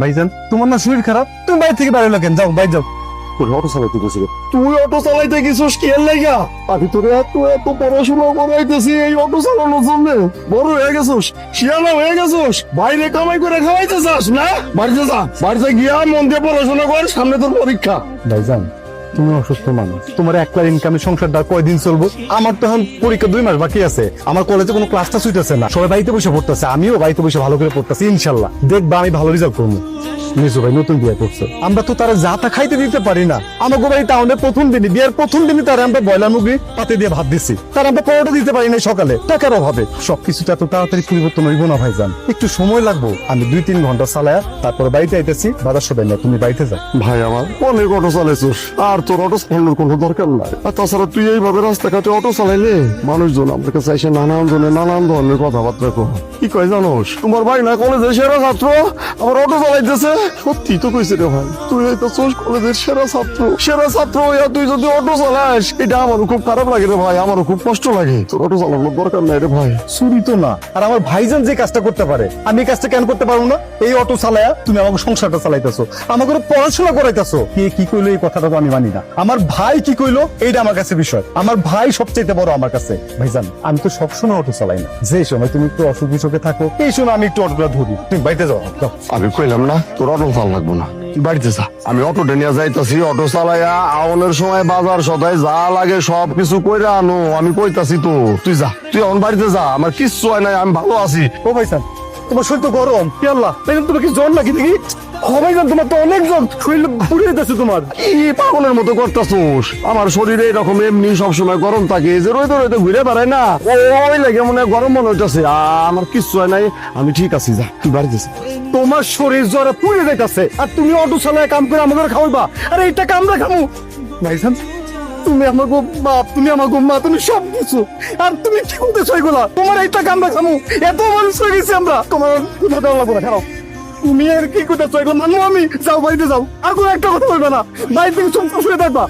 ভাইজান তোমার না শরীর খারাপ, তুমি বাইরে থেকে বাইরে কেন? যাও বাইরে যাও। তুই অটো চালাইতে গেছিস, তুই অটো চালাইতে গেছিস কি এর লাইগা? আমি তোরে এত এত পড়াশোনা করাইতেছি এই অটো চালানোর জন্য। বড় হয়ে গেছিস, শিয়ালা হয়ে গেছিস, বাইরে কামাই করে খাওয়াইতে চাস না? বাড়িতে যা, বাড়িতে গিয়া মন দিয়ে পড়াশোনা কর, সামনে তোর পরীক্ষা। ভাইজান তুমি অসুস্থ মানুষ, তোমার একলার ইনকামে সংসারটা কয়দিন চলবো? আমার তো এখন পরীক্ষা 2 মাস বাকি আছে, আমার কলেজে কোনো ক্লাসটা ছুটেছে না, সবাই বাড়িতে বসে পড়তেছে, আমিও বাড়িতে বসে ভালো করে পড়তেছি। ইনশাল্লাহ দেখবা আমি ভালো রেজাল্ট করবো। মিসু ভাই নতুন বিয়ে করছে, আমরা তো তারা যা তা খাইতে দিতে পারি না। আমাকে বাড়ি টাউনে প্রথম দিনই, বিয়ের প্রথম দিনই তারা আমরা ব্রয়লার মুরগি পাতে দিয়ে ভাত দিছি, তার আমরা পরোটা দিতে পারি না সকালে, টাকার অভাবে। সবকিছু এত তাড়াতাড়ি পরিবর্তন হইব না ভাইজান, একটু সময় লাগবো। আমি 2-3 ঘন্টা চালায় তারপরে বাড়িতে আইতেছি, বাজার সদাই না, তুমি বাড়িতে যাও। ভাই আমার অনেক অটো চালাইছিস, আর তোর অটো চালানোর কোনো দরকার নাই। আর তাছাড়া তুই এইভাবে রাস্তাঘাটে অটো চালাইলে মানুষজন আমার কাছে এসে নানান জনে নানান ধরনের কথাবার্তা কয়। কি কয় জানোস, তোমার ভাই না কলেজের সেরা ছাত্র, আবার অটো চালাইতেছে। সত্যি তো কইছে রে ভাই, তুই হইতেছিস কলেজের সেরা ছাত্র, সেরা ছাত্র হইয়া তুই যদি অটো চালাস, এটা আমারও খুব খারাপ লাগে রে ভাই, আমারও খুব কষ্ট লাগে। তোর অটো চালানোর দরকার নাই রে ভাই। চুরি তো না, আর আমার ভাইজান যে কাজটা করতে পারে আমি এই কাজটা কেন করতে পারবো না? এই অটো চালায়া তুমি আমাকে সংসারটা চালাইতেছো, আমাকে পড়াশোনা করাইতেছো। কে কি কইলো এই কথাটা তো আমি মানি না। আমার ভাই কি কইলো এইটা আমার কাছে বিষয়, আমার ভাই সবচেয়ে বড় আমার কাছে। ভাইজান আমি তো সবসময় অটো চালাই না, যে সময় তুমি একটু অসুখ বিসুখে থাকো এই সময় আমি একটু অটোটা ধরি। তুমি বাড়িতে যাও। আমি কইলাম না তোর অটো চাল লাগবো না, তুই বাড়িতে যা। আমি অটোটা নিয়ে যাইতাছি, অটো চালাইয়া আওনের সময় বাজার সদাই যা লাগে সব কিছু কইরা আনো। আমি কইতাছি তো, তুই যা, তুই এখন বাড়িতে যা, আমার কিচ্ছু হয় নাই, আমি ভালো আছি। ও ভাইজান তোমার শরীর তো গরম, কি আল্লাহ ভাইজান তোমার কি জ্বর নাকি দেখি? ও ভাইজান তোমার তো অনেক জ্বর, শরীর পুড়ে যেতেছে তোমার। কি পাগলের মতো করতাছোস? আমার শরীরে এরকম এমনি সবসময় গরম থাকে, যে রইতে রইতে ঘুরে বেড়াই না, ওই লাগে মনে হয় গরম মনে হইতাছে। আমার কিচ্ছু হয় নাই, আমি ঠিক আছি, যা তুই বাড়িতে যা। তোমার শরীর জ্বরে পুড়ে যাইতাছে আর তুমি অটো চালায় কাম করে আমাদের খাওয়াইবা, আরে এই টাকা আমরা খামু। ভাইজান তুমি আমার বাপ, তুমি আমার মা, তুমি সব কিছু, আর তুমি কি করতেছো এগুলা? তোমার এই টাকা আমরা খামু, এত মানুষ হয়ে গেছি আমরা, তোমার কথা দেওয়া লাগবে না। খারাপ তুমি আর কি করতেছো এগুলো মানবো আমি? যাও বাড়িতে যাও, আর কোনো একটা কথা বলবে না, বাড়ি থেকে চুপ শুয়ে থাকবা।